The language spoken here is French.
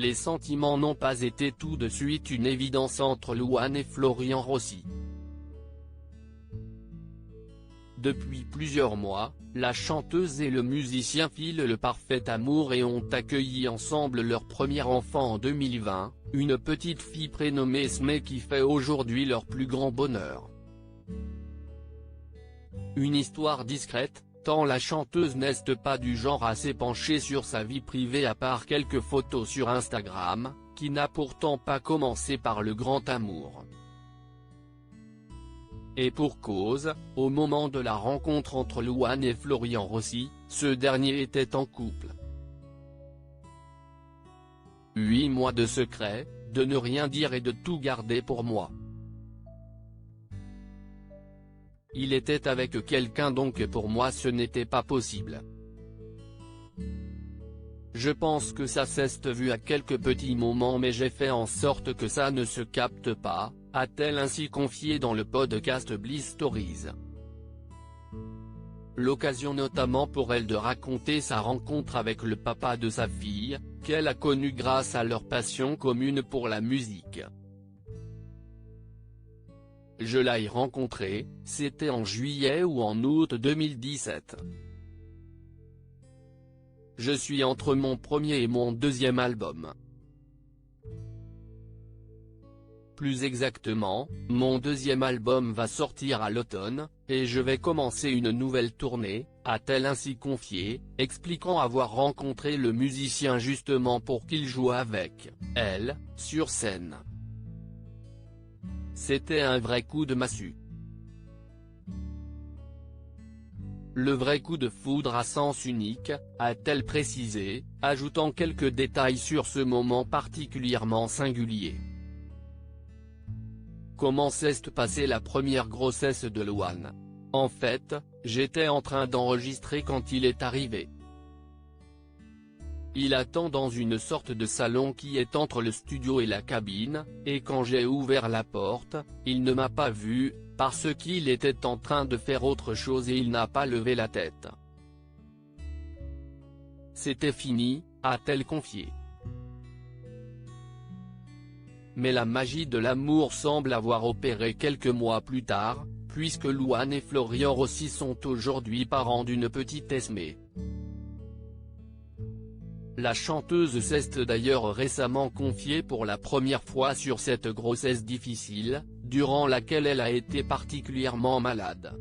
les sentiments n'ont pas été tout de suite une évidence entre Louane et Florian Rossi. Depuis plusieurs mois, la chanteuse et le musicien filent le parfait amour et ont accueilli ensemble leur premier enfant en 2020, une petite fille prénommée Esmé qui fait aujourd'hui leur plus grand bonheur. Une histoire discrète, tant la chanteuse n'est pas du genre à s'épancher sur sa vie privée à part quelques photos sur Instagram, qui n'a pourtant pas commencé par le grand amour. Et pour cause, au moment de la rencontre entre Louane et Florian Rossi, ce dernier était en couple. 8 mois de secret, de ne rien dire et de tout garder pour moi. Il était avec quelqu'un donc pour moi ce n'était pas possible. Je pense que ça s'est vu à quelques petits moments mais j'ai fait en sorte que ça ne se capte pas, a-t-elle ainsi confié dans le podcast Bliss Stories. L'occasion notamment pour elle de raconter sa rencontre avec le papa de sa fille, qu'elle a connu grâce à leur passion commune pour la musique. Je l'ai rencontré, c'était en juillet ou en août 2017. Je suis entre mon premier et mon deuxième album. Plus exactement, mon deuxième album va sortir à l'automne, et je vais commencer une nouvelle tournée, a-t-elle ainsi confié, expliquant avoir rencontré le musicien justement pour qu'il joue avec elle, sur scène. C'était un vrai coup de massue. Le vrai coup de foudre à sens unique, a-t-elle précisé, ajoutant quelques détails sur ce moment particulièrement singulier. Comment s'est passée la première grossesse de Louane? En fait, j'étais en train d'enregistrer quand il est arrivé. Il attend dans une sorte de salon qui est entre le studio et la cabine, et quand j'ai ouvert la porte, il ne m'a pas vu, parce qu'il était en train de faire autre chose et il n'a pas levé la tête. C'était fini, a-t-elle confié. Mais la magie de l'amour semble avoir opéré quelques mois plus tard, puisque Louane et Florian Rossi sont aujourd'hui parents d'une petite Esmé. La chanteuse s'est d'ailleurs récemment confiée pour la première fois sur cette grossesse difficile, durant laquelle elle a été particulièrement malade.